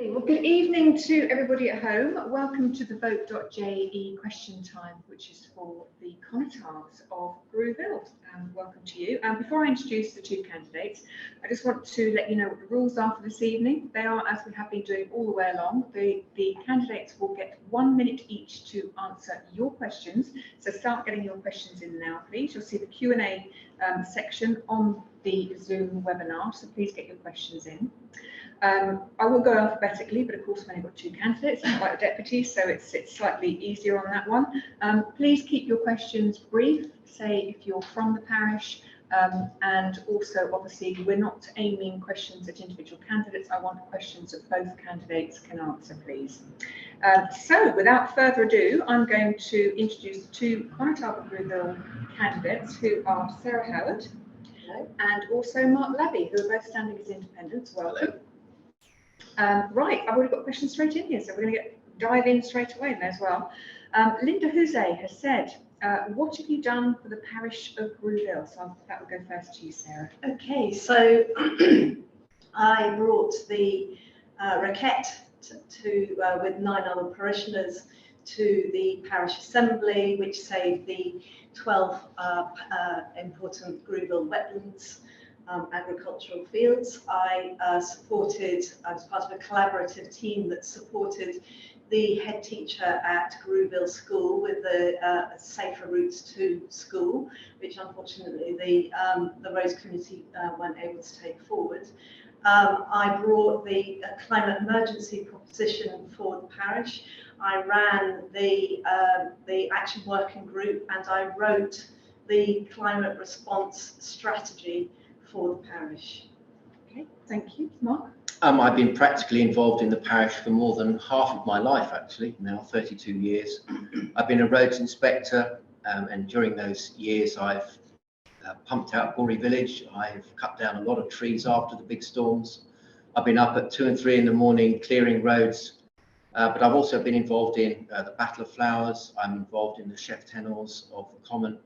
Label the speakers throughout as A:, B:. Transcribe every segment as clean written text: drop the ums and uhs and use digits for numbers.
A: Lovely. Well, good evening to everybody at home. Welcome to the vote.je question time, which is for the Connétables of Grouville. Welcome to you. And before I introduce the two candidates, I just want to let you know what the rules are for this evening. They are, as we have been doing all the way along, the candidates will get 1 minute each to answer your questions. So start getting your questions in now, please. You'll see the Q&A section on the Zoom webinar, so please get your questions in. I will go alphabetically, but of course we've only got two candidates, not like the deputies, so it's slightly easier on that one. Please keep your questions brief, say if you're from the parish, and also obviously we're not aiming questions at individual candidates. I want questions that both candidates can answer, please. So without further ado, I'm going to introduce the two Connétables of Grouville candidates, who are Sarah Howard. Hello. And also Mark Labby, who are both standing as independents. Welcome. Hello. Right, I've already got questions straight in here, so we're going to dive in straight away as well. Linda Huzet has said, what have you done for the Parish of Grouville? So that will go first to you, Sarah.
B: Okay, so I brought the raquette with 9 other parishioners to the parish assembly, which saved the 12 important Grouville wetlands. Agricultural fields. I was part of a collaborative team that supported the head teacher at Grouville School with the safer routes to school, which unfortunately the Rose Committee weren't able to take forward. I brought the climate emergency proposition for the parish. I ran the action working group, and I wrote the climate response strategy for the parish.
A: Okay, thank you. Mark?
C: I've been practically involved in the parish for more than half of my life, actually, now 32 years. I've been a roads inspector, and during those years I've pumped out Gory village. I've cut down a lot of trees after the big storms. I've been up at 2 and 3 in the morning clearing roads, but I've also been involved in the Battle of Flowers. I'm involved in the chef tenors of the Common.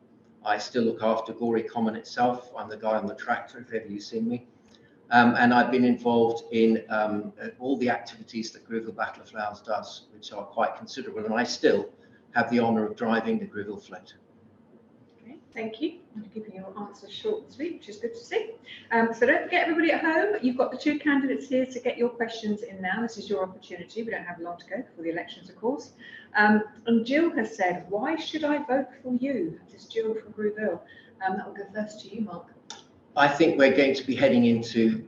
C: I still look after Gory Common itself. I'm the guy on the tractor, if ever you've seen me. And I've been involved in all the activities that Grouville Battle of Flowers does, which are quite considerable. And I still have the honour of driving the Grouville float.
A: Okay, thank you. I'm keeping your answers short and sweet, which is good to see. So don't forget, everybody at home, you've got the two candidates here to get your questions in now. This is your opportunity. We don't have long to go before the elections, of course. And Jill has said, why should I vote for you? This is Jill from Grouville. That will go first to you, Mark.
C: I think we're going to be heading into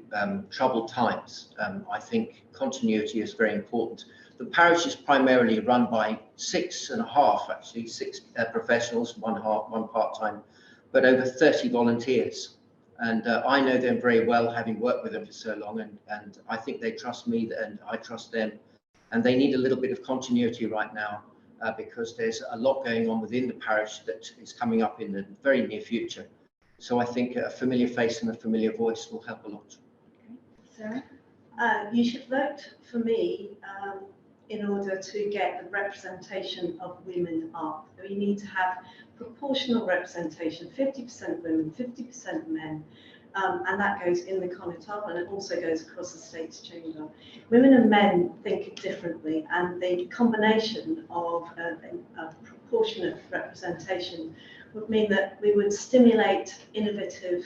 C: troubled times. I think continuity is very important. The parish is primarily run by 6.5, actually, 6 professionals, one part-time, but over 30 volunteers. And I know them very well, having worked with them for so long, and I think they trust me and I trust them. And they need a little bit of continuity right now because there's a lot going on within the parish that is coming up in the very near future. So I think a familiar face and a familiar voice will help a lot.
A: Okay.
B: Sarah? You should vote for me in order to get the representation of women up. We need to have proportional representation, 50% women, 50% men. And that goes in the Connétable, and it also goes across the States Chamber. Women and men think differently, and the combination of a proportionate representation would mean that we would stimulate innovative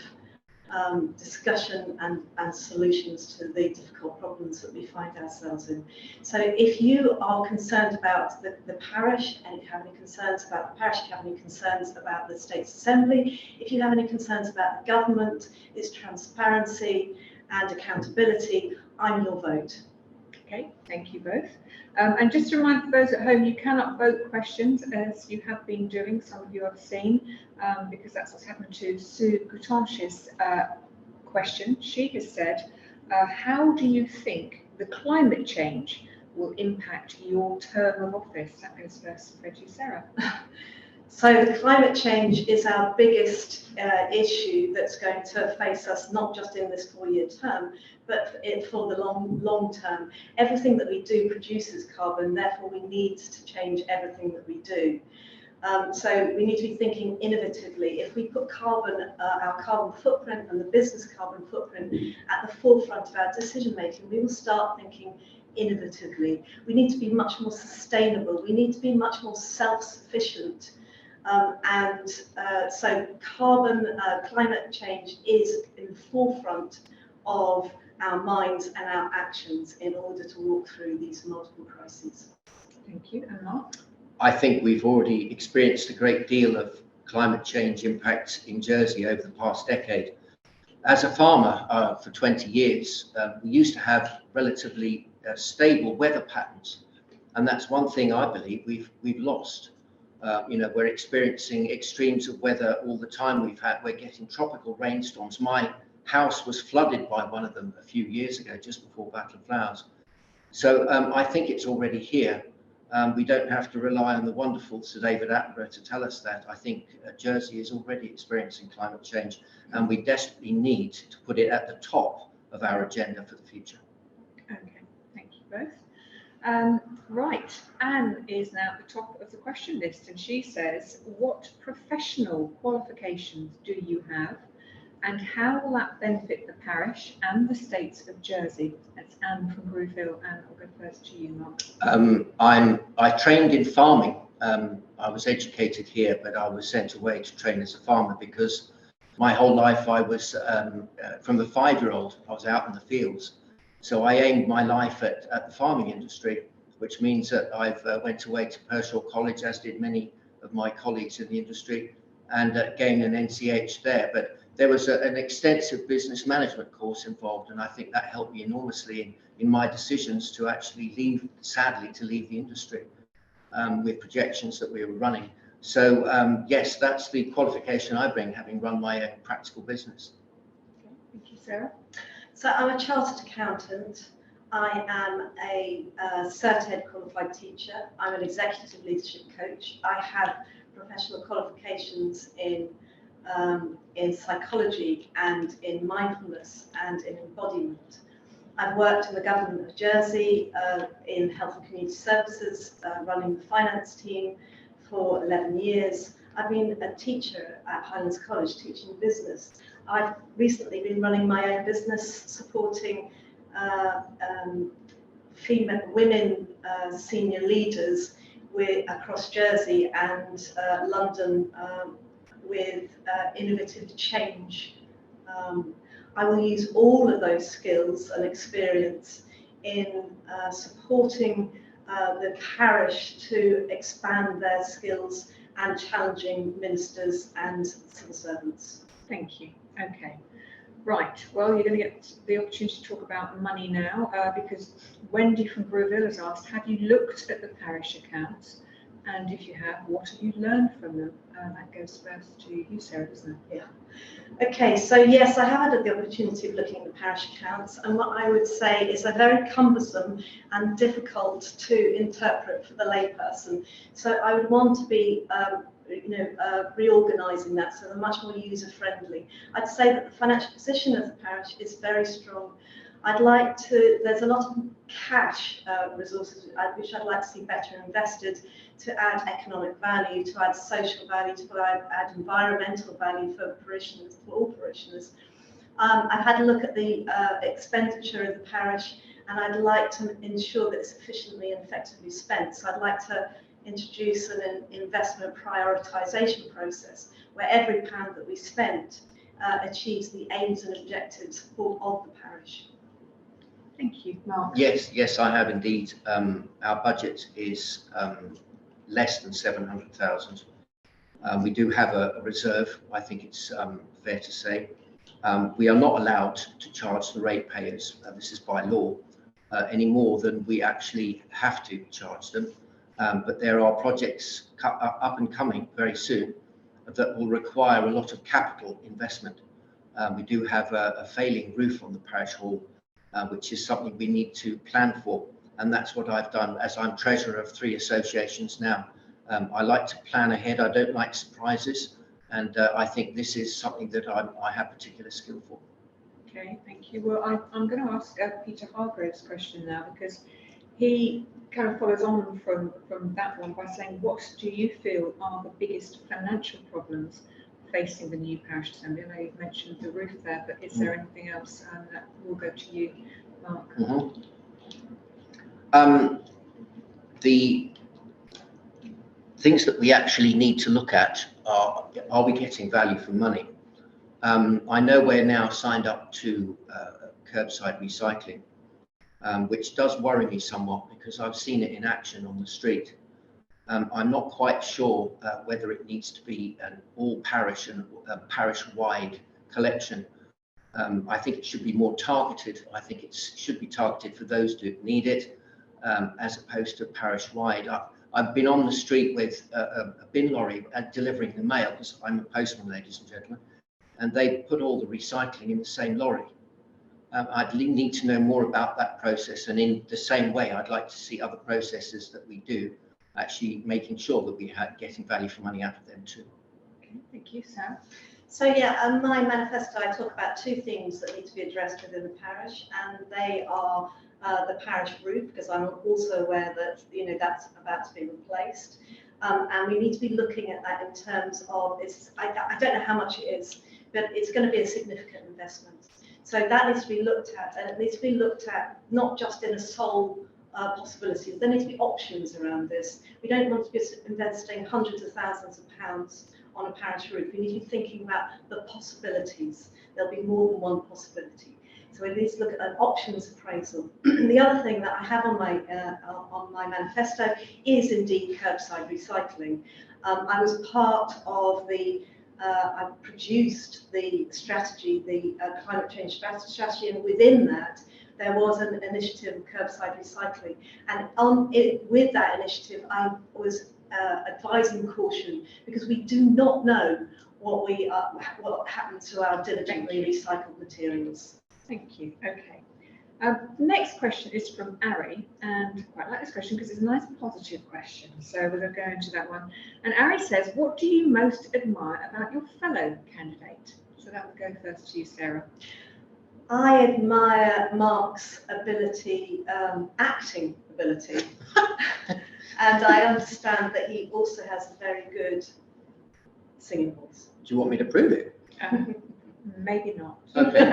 B: discussion and solutions to the difficult problems that we find ourselves in. So if you are concerned about the parish, and if you have any concerns about the parish, if you have any concerns about the State's Assembly, if you have any concerns about the government, its transparency and accountability, I'm your vote.
A: Okay, thank you both. And just to remind for those at home, you cannot vote questions as you have been doing, some of you have seen, because that's what's happened to Sue Goutanche's question. She has said, how do you think the climate change will impact your term of office? That goes first to you, Sarah.
B: So the climate change is our biggest issue that's going to face us not just in this 4-year term, but for the long term. Everything that we do produces carbon, therefore we need to change everything that we do. So we need to be thinking innovatively. If we put carbon, our carbon footprint and the business carbon footprint at the forefront of our decision making, we will start thinking innovatively. We need to be much more sustainable. We need to be much more self-sufficient. So climate change is in the forefront of our minds and our actions in order to walk through these multiple crises.
A: Thank you. And Mark?
C: I think we've already experienced a great deal of climate change impacts in Jersey over the past decade. As a farmer for 20 years, we used to have relatively stable weather patterns. And that's one thing I believe we've lost. We're experiencing extremes of weather all the time. We're getting tropical rainstorms. My house was flooded by one of them a few years ago, just before Battle of Flowers. So I think it's already here. We don't have to rely on the wonderful Sir David Attenborough to tell us that. I think Jersey is already experiencing climate change, and we desperately need to put it at the top of our agenda for the future.
A: Okay, thank you both. Right, Anne is now at the top of the question list, and she says, what professional qualifications do you have, and how will that benefit the parish and the states of Jersey? That's Anne from Grouville, and I'll go first to you, Mark.
C: I trained in farming. I was educated here, but I was sent away to train as a farmer because my whole life I was, from the 5-year-old, I was out in the fields. So I aimed my life at the farming industry, which means that I've went away to Parish College, as did many of my colleagues in the industry, and gained an NCH there. But there was an extensive business management course involved, and I think that helped me enormously in my decisions to actually sadly leave the industry with projections that we were running. So yes, that's the qualification I bring, having run my own practical business.
A: Okay, thank you, Sarah.
B: So I'm a chartered accountant. I am a Cert-Ed qualified teacher. I'm an executive leadership coach. I have professional qualifications in psychology and in mindfulness and in embodiment. I've worked in the government of Jersey in health and community services, running the finance team for 11 years. I've been a teacher at Highlands College teaching business. I've recently been running my own business supporting women senior leaders across Jersey and London with innovative change. I will use all of those skills and experience in supporting the parish to expand their skills and challenging ministers and civil servants.
A: Thank you. Okay. Right. Well, you're going to get the opportunity to talk about money now because Wendy from Grouville has asked, have you looked at the parish accounts? And if you have, what have you learned from them? That goes first to you, Sarah, doesn't it?
B: Yeah. Okay, so yes, I have had the opportunity of looking at the parish accounts, and what I would say is they're very cumbersome and difficult to interpret for the layperson. So I would want to be reorganising that so they're much more user-friendly. I'd say that the financial position of the parish is very strong. There's a lot of cash resources which I'd like to see better invested to add economic value, to add social value, to add environmental value for parishioners, for all parishioners. I've had a look at the expenditure of the parish, and I'd like to ensure that it's efficiently and effectively spent. So I'd like to introduce an investment prioritisation process where every pound that we spent achieves the aims and objectives of the parish.
A: Thank you, Mark.
C: Yes, I have indeed. Our budget is less than 700,000. We do have a reserve, I think it's fair to say. We are not allowed to charge the ratepayers, this is by law, any more than we actually have to charge them. But there are projects up and coming very soon that will require a lot of capital investment. We do have a failing roof on the parish hall, which is something we need to plan for. And that's what I've done as I'm treasurer of 3 associations now. I like to plan ahead. I don't like surprises. And I think this is something that I have particular skill for.
A: Okay, thank you. Well, I'm going to ask Peter Hargrave's question now, because he kind of follows on from that one by saying, what do you feel are the biggest financial problems facing the new parish assembly? I know you've mentioned the roof there, but is there anything else that will go to you, Mark?
C: The things that we actually need to look at are we getting value for money? I know we're now signed up to curbside recycling, which does worry me somewhat because I've seen it in action on the street. I'm not quite sure whether it needs to be an all parish and parish-wide collection. I think it should be more targeted. I think it should be targeted for those who need it, as opposed to parish-wide. I've been on the street with a bin lorry delivering the mail, because I'm a postman, ladies and gentlemen, and they put all the recycling in the same lorry. I'd need to know more about that process, and in the same way, I'd like to see other processes that we do actually making sure that we are getting value for money out of them too.
A: Okay, thank you, Sarah.
B: So yeah, on my manifesto, I talk about two things that need to be addressed within the parish, and they are the parish roof, because I'm also aware that that's about to be replaced, and we need to be looking at that in terms of I don't know how much it is, but it's going to be a significant investment. So that needs to be looked at, and it needs to be looked at not just in a sole possibilities. There need to be options around this. We don't want to be investing hundreds of thousands of pounds on a parish roof. We need to be thinking about the possibilities. There'll be more than one possibility. So we need to look at an options appraisal. The other thing that I have on my manifesto is indeed curbside recycling. I was part of I produced the strategy, the climate change strategy, and within that, there was an initiative of curbside recycling. And with that initiative, I was advising caution, because we do not know what happened to our diligently recycled materials.
A: Thank you. Okay. The next question is from Ari, and I quite like this question because it's a nice positive question. So we're going to go into that one. And Ari says, what do you most admire about your fellow candidate? So that would go first to you, Sarah.
B: I admire Mark's ability, acting ability, and I understand that he also has a very good singing voice.
C: Do you want me to prove it?
A: Maybe not.
C: Okay.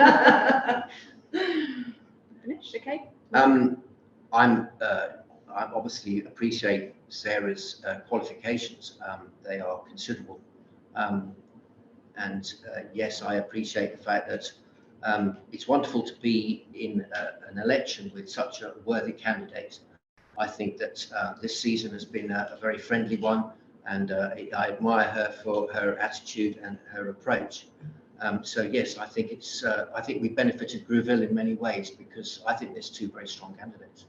A: Finished, okay.
C: I obviously appreciate Sarah's qualifications. They are considerable, and yes, I appreciate the fact that it's wonderful to be in an election with such a worthy candidate. I think that this season has been a very friendly one, and I admire her for her attitude and her approach. So yes, I think we benefited Grouville in many ways, because I think there's two very strong candidates.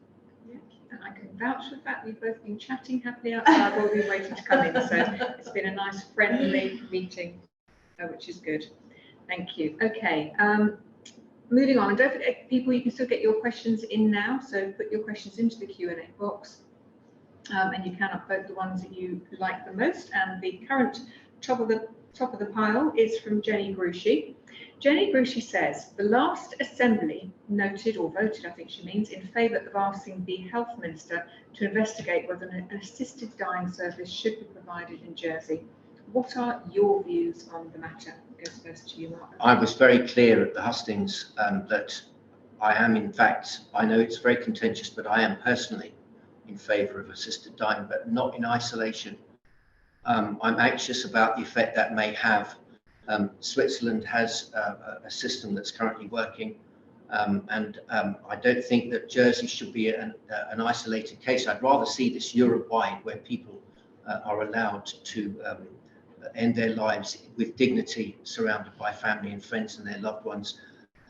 A: Yeah, and I can vouch for the fact we've both been chatting happily outside while we've been waiting to come in. So it's been a nice friendly meeting, which is good. Thank you. Okay. Moving on, and don't forget, people, you can still get your questions in now, so put your questions into the Q&A box, and you can upvote the ones that you like the most. And the current top of the pile is from Jenny Gruchy. Jenny Gruchy says, the last assembly noted, or voted, I think she means, in favour of asking the health minister to investigate whether an assisted dying service should be provided in Jersey. What are your views on the matter? Goes first to you, Mark.
C: I was very clear at the hustings that I am, in fact, I know it's very contentious, but I am personally in favour of assisted dying, but not in isolation. I'm anxious about the effect that may have. Switzerland has a system that's currently working, and I don't think that Jersey should be an isolated case. I'd rather see this Europe-wide, where people are allowed to end their lives with dignity, surrounded by family and friends and their loved ones.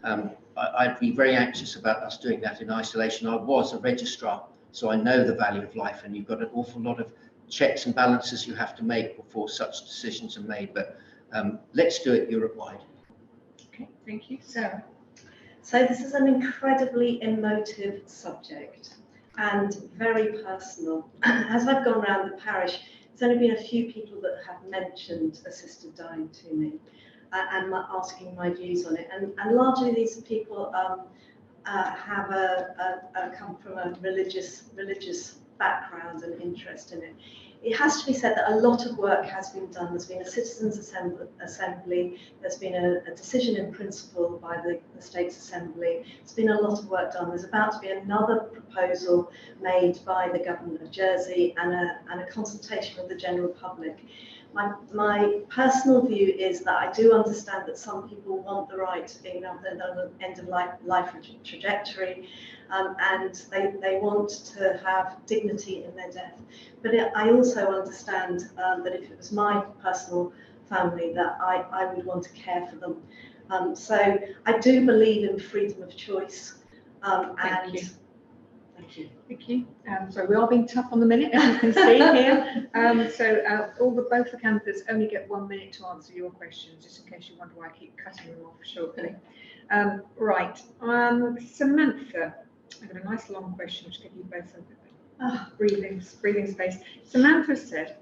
C: I'd be very anxious about us doing that in isolation. I was a registrar, so I know the value of life, and you've got an awful lot of checks and balances you have to make before such decisions are made. But let's do it Europe-wide.
A: Okay, thank you. Sarah.
B: So this is an incredibly emotive subject and very personal. As I've gone around the parish, there's only been a few people that have mentioned assisted dying to me and asking my views on it. And largely these people have come from a religious background and interest in it. it has to be said that a lot of work has been done. There's been a citizens' assembly, there's been a decision in principle by the States Assembly. There's been a lot of work done. There's about to be another proposal made by the Government of Jersey and a consultation with the general public. My personal view is that I do understand that some people want the right to be on the end of life trajectory, and they want to have dignity in their death. But I also understand that if it was my personal family, that I would want to care for them. So I do believe in freedom of choice.
A: Thank you. Thank you. So we are being tough on the minute, as you can see here. Both the candidates only get 1 minute to answer your questions, just in case you wonder why I keep cutting them off shortly. Right, Samantha, I've got a nice long question to give you both a breathing space. Samantha said,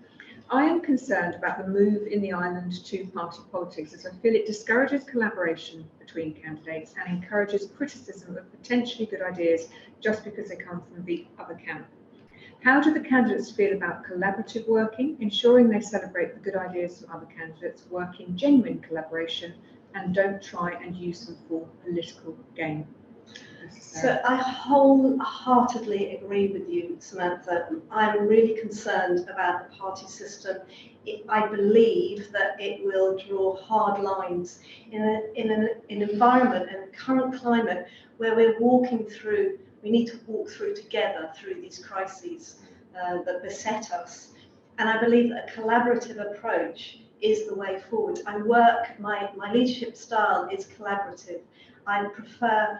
A: I am concerned about the move in the island to party politics, as I feel it discourages collaboration between candidates and encourages criticism of potentially good ideas just because they come from the other camp. How do the candidates feel about collaborative working, ensuring they celebrate the good ideas from other candidates, work in genuine collaboration, and don't try and use them for political gain?
B: So I wholeheartedly agree with you, Samantha. I'm really concerned about the party system. I believe that it will draw hard lines in an environment, in a current climate where we need to walk through together through these crises that beset us. And I believe that a collaborative approach is the way forward. My leadership style is collaborative. I prefer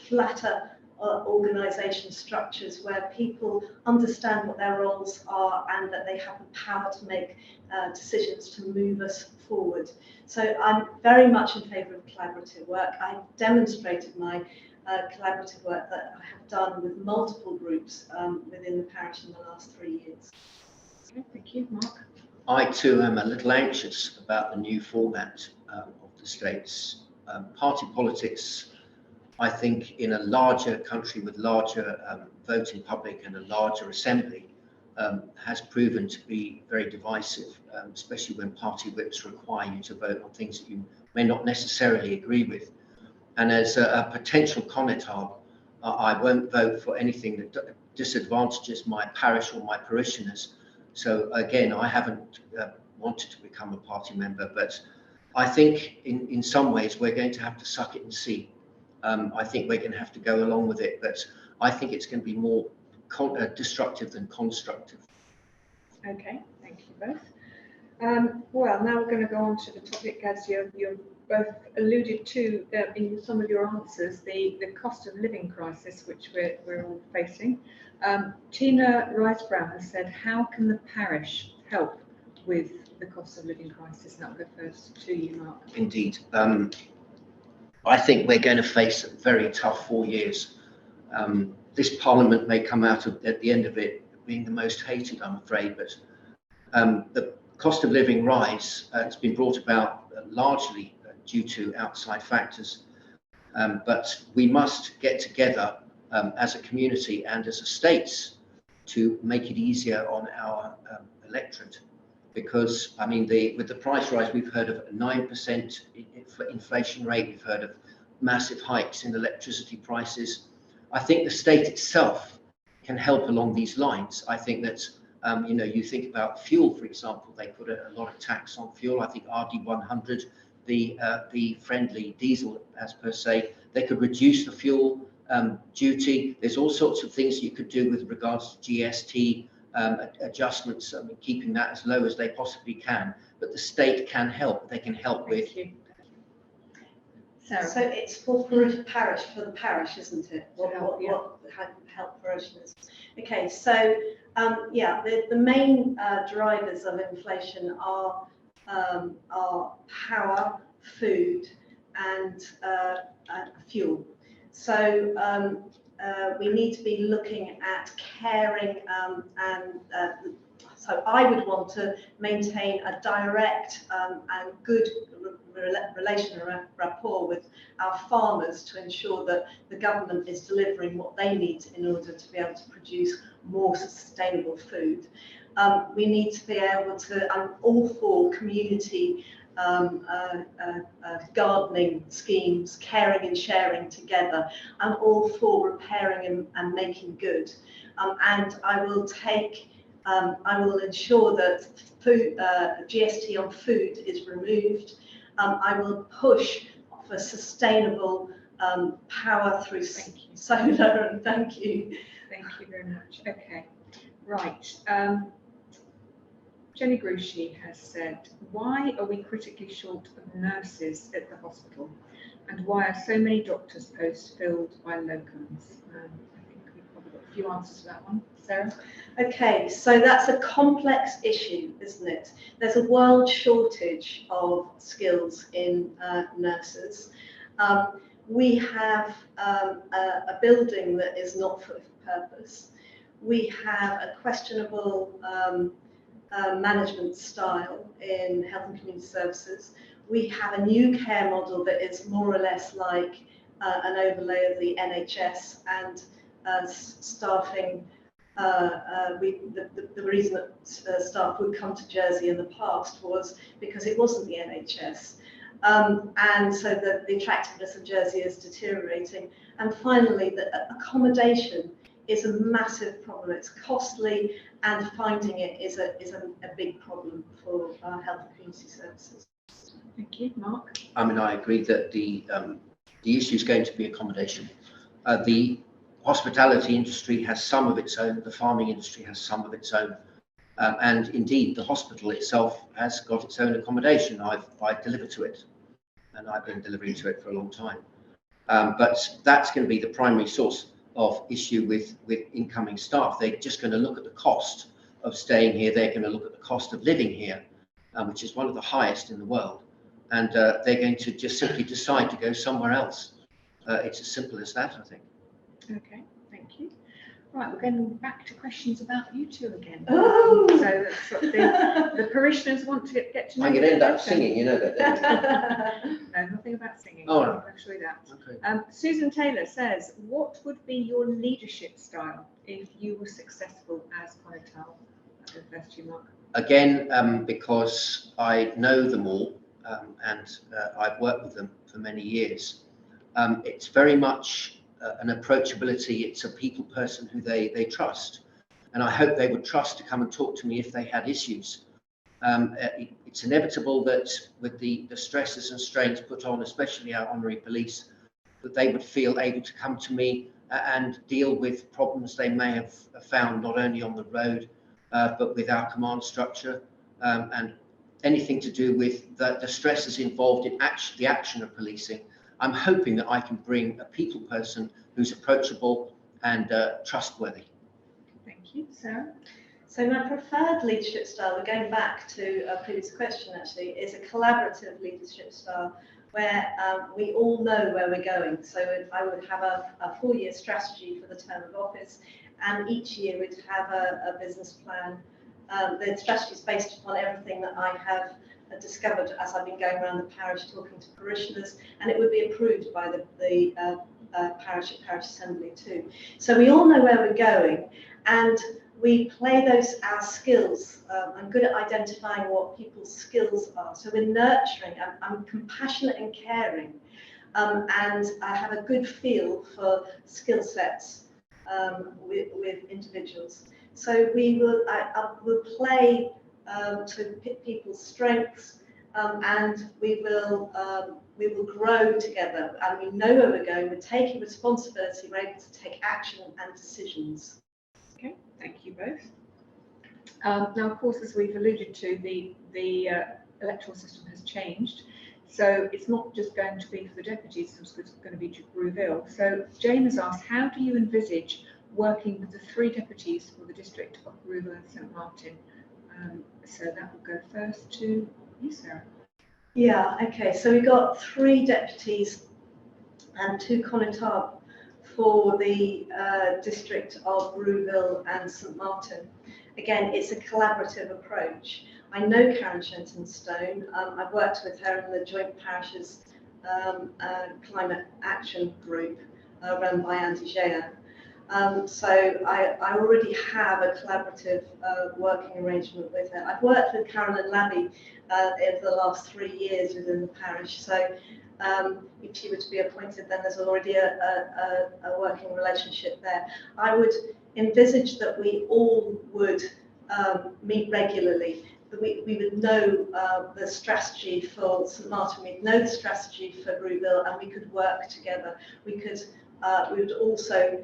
B: flatter organisation structures where people understand what their roles are and that they have the power to make decisions to move us forward. So I'm very much in favour of collaborative work. I've demonstrated my collaborative work that I have done with multiple groups within the parish in the last 3 years.
A: Okay, thank you, Mark.
C: I too am a little anxious about the new format of the States. Party politics, I think, in a larger country with larger voting public and a larger assembly, has proven to be very divisive, especially when party whips require you to vote on things that you may not necessarily agree with. And as a potential connétable, I won't vote for anything that disadvantages my parish or my parishioners. So again, I haven't wanted to become a party member, but I think in some ways we're going to have to suck it and see. I think we're going to have to go along with it, but I think it's going to be more destructive than constructive.
A: Okay, thank you both. Well, now we're going to go on to the topic, as you've both alluded to in some of your answers, the cost of living crisis, which we're all facing. Tina Rice-Brown has said, how can the parish help with the cost of living crisis? And I'll go first to you, Mark.
C: Indeed. I think we're going to face a very tough 4 years. This Parliament may come out at the end of it being the most hated, I'm afraid, but the cost of living rise has been brought about largely due to outside factors. But we must get together as a community and as a state to make it easier on our electorate. Because, I mean, with the price rise, we've heard of a 9% inflation rate, we've heard of massive hikes in electricity prices. I think the state itself can help along these lines. I think that, you think about fuel, for example, they put a lot of tax on fuel. I think RD 100, the friendly diesel, as per se, they could reduce the fuel duty. There's all sorts of things you could do with regards to GST adjustments, I mean, keeping that as low as they possibly can. But the state can help. They can help with.
B: So it's for the parish, isn't it? What help parishioners? Okay, so the main drivers of inflation are power, food, and fuel. So we need to be looking at caring So I would want to maintain a direct and good relational rapport with our farmers to ensure that the government is delivering what they need in order to be able to produce more sustainable food. We need to be able to, I'm all for community gardening schemes, caring and sharing together. I'm all for repairing and making good. And I will ensure that food, GST on food is removed. I will push for sustainable power through solar, and thank you.
A: Thank you very much. Okay, right. Jenny Grushi has said, why are we critically short of nurses at the hospital? And why are so many doctors' posts filled by locums? I think we've probably got a few answers to that one. Sarah?
B: Okay, so that's a complex issue, isn't it? There's a world shortage of skills in nurses. We have a building that is not fit for purpose. We have a questionable management style in health and community services. We have a new care model that is more or less like an overlay of the NHS, and staffing. The reason that staff would come to Jersey in the past was because it wasn't the NHS. And so the attractiveness of Jersey is deteriorating. And finally, the accommodation is a massive problem. It's costly, and finding it is a big problem for health and community services.
A: Thank you, Mark.
C: I mean, I agree that the issue is going to be accommodation. The hospitality industry has some of its own, the farming industry has some of its own, and indeed the hospital itself has got its own accommodation. I deliver to it, and I've been delivering to it for a long time. But that's going to be the primary source of issue with incoming staff. They're just going to look at the cost of staying here. They're going to look at the cost of living here, which is one of the highest in the world, and they're going to just simply decide to go somewhere else. It's as simple as that, I think.
A: Okay, thank you. Right, we're going back to questions about you two again.
B: Oh.
A: So that's what the parishioners want to get to know.
C: I'm going to end up singing, you know that.
A: No, nothing about singing.
C: Oh,
A: I'll show you that.
C: Okay.
A: Susan Taylor says, what would be your leadership style if you were successful as Connétable? I'll go first to you, Mark.
C: Again, because I know them all, and I've worked with them for many years, it's very much an approachability. It's a people person who they trust, and I hope they would trust to come and talk to me if they had issues. It's inevitable that with the stresses and strains put on, especially our honorary police, that they would feel able to come to me and deal with problems they may have found not only on the road, but with our command structure, and anything to do with the stresses involved in the action of policing. I'm hoping that I can bring a people person who's approachable and trustworthy.
A: Thank you, Sarah.
B: So my preferred leadership style, we're going back to a previous question actually, is a collaborative leadership style where we all know where we're going. So I would have a 4-year strategy for the term of office, and each year we'd have a business plan. The strategy is based upon everything that I have discovered as I've been going around the parish talking to parishioners, and it would be approved by the parish assembly too. So we all know where we're going, and we play our skills. I'm good at identifying what people's skills are. So we're nurturing. I'm compassionate and caring, and I have a good feel for skill sets with individuals. So I will play to people's strengths, and we will grow together, and we know where we're going. We're taking responsibility. We're able to take action and decisions.
A: Okay, thank you both. Now, of course, as we've alluded to, the electoral system has changed. So it's not just going to be for the deputies, it's going to be to Grouville. So Jane has asked, how do you envisage working with the 3 deputies for the district of Grouville and St Martin? So that will go first to you, Sarah.
B: Yeah, okay, so we've got 3 deputies and 2 connétables for the district of Grouville and St Martin. again, it's a collaborative approach. I know Karen Shenton-Stone. I've worked with her in the Joint Parishes Climate Action Group run by Andy Gea. So I already have a collaborative working arrangement with her. I've worked with Carolyn Labby over the last 3 years within the parish. So if she were to be appointed, then there's already a working relationship there. I would envisage that we all would meet regularly. We would know the strategy for St Martin, we'd know the strategy for Grouville, and we could work together. We would also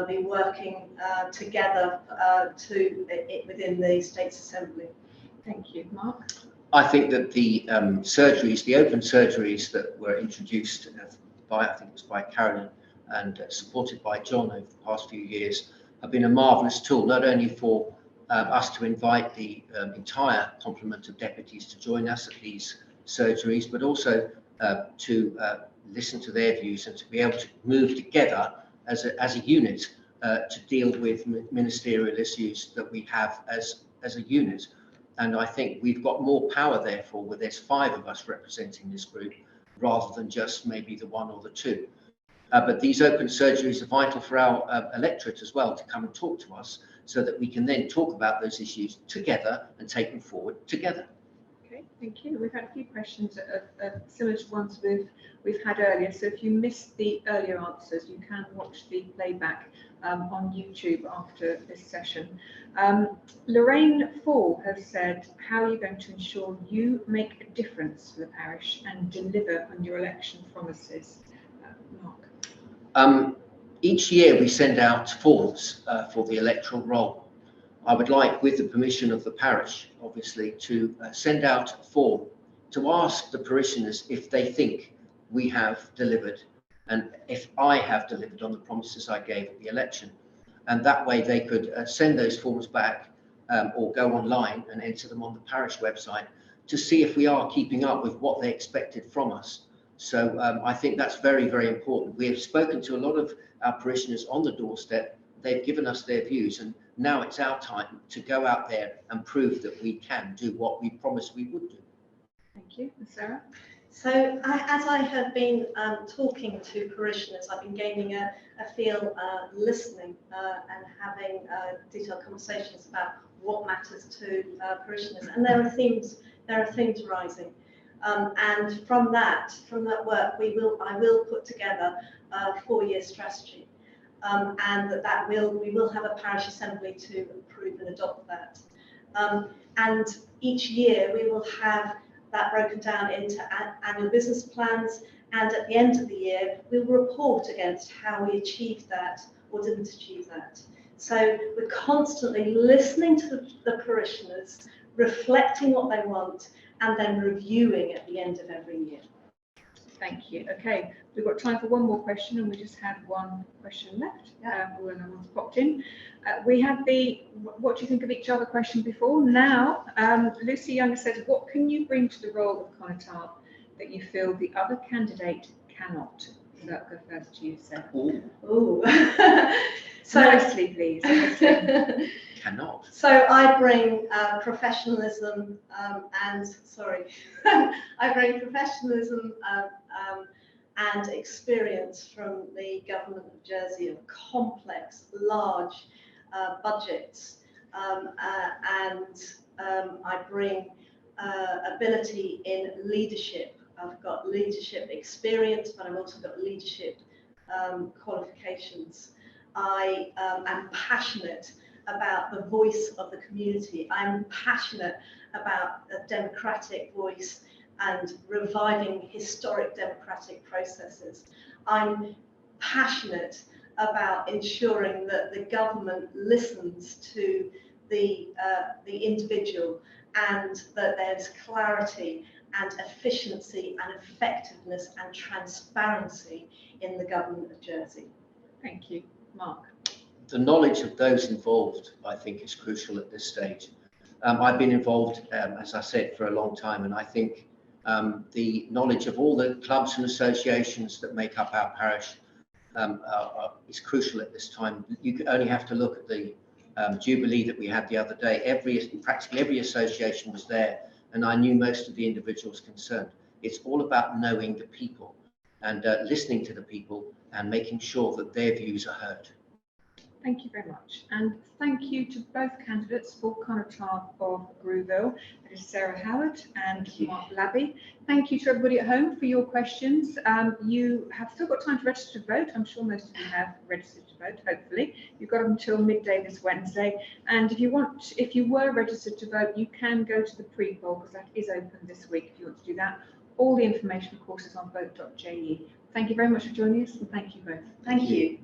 B: be working together within the States Assembly.
A: Thank you. Mark?
C: I think that the surgeries, the open surgeries that were introduced by, I think it was by Carolyn and supported by John over the past few years, have been a marvellous tool, not only for us to invite the entire complement of deputies to join us at these surgeries, but also to listen to their views and to be able to move together as a unit to deal with ministerial issues that we have as a unit. And I think we've got more power, therefore, where there's 5 of us representing this group, rather than just maybe the 1 or the 2. But these open surgeries are vital for our electorate as well, to come and talk to us, so that we can then talk about those issues together and take them forward together.
A: Okay, thank you. We've had a few questions similar to ones we've had earlier. So if you missed the earlier answers, you can watch the playback on YouTube after this session. Lorraine Fall has said, how are you going to ensure you make a difference for the parish and deliver on your election promises? Mark?
C: Each year we send out forms for the electoral roll. I would like, with the permission of the parish, obviously, to send out a form to ask the parishioners if they think we have delivered, and if I have delivered on the promises I gave at the election. And that way they could send those forms back or go online and enter them on the parish website to see if we are keeping up with what they expected from us. So I think that's very, very important. We have spoken to a lot of our parishioners on the doorstep. They've given us their views, and now it's our time to go out there and prove that we can do what we promised we would do.
A: Thank you. Sarah?
B: So as I have been talking to parishioners, I've been gaining a feel, listening and having detailed conversations about what matters to parishioners. And there are themes rising. And from that work, I will put together a 4-year strategy, and we will have a parish assembly to approve and adopt that. And each year we will have that broken down into annual business plans, and at the end of the year we will report against how we achieved that or didn't achieve that. So we're constantly listening to the parishioners, reflecting what they want, and then reviewing at the end of every year.
A: Thank you. Okay, we've got time for one more question, and we just had one question left when no one's popped in. We had the what do you think of each other question before. Now, Lucy Young says, what can you bring to the role of Connétable that you feel the other candidate cannot? So that will go first to you, Sarah.
B: Ooh.
A: So nicely, please.
C: Cannot.
B: So I bring professionalism I bring professionalism and experience from the government of Jersey of complex, large budgets, and I bring ability in leadership. I've got leadership experience, but I've also got leadership qualifications. I am passionate about the voice of the community. I'm passionate about a democratic voice and reviving historic democratic processes. I'm passionate about ensuring that the government listens to the individual, and that there's clarity and efficiency and effectiveness and transparency in the government of Jersey.
A: Thank you. Mark?
C: The knowledge of those involved, I think, is crucial at this stage. I've been involved, as I said, for a long time, and I think the knowledge of all the clubs and associations that make up our parish is crucial at this time. You only have to look at the Jubilee that we had the other day, practically every association was there, and I knew most of the individuals concerned. It's all about knowing the people and listening to the people and making sure that their views are heard.
A: Thank you very much. And thank you to both candidates for Connétables of Grouville. That is Sarah Howard and Mark Labby. Thank you to everybody at home for your questions. You have still got time to register to vote. I'm sure most of you have registered to vote, hopefully. You've got until midday this Wednesday. And if you were registered to vote, you can go to the pre-poll because that is open this week if you want to do that. All the information, of course, is on vote.je. Thank you very much for joining us, and thank you both.
B: Thank you.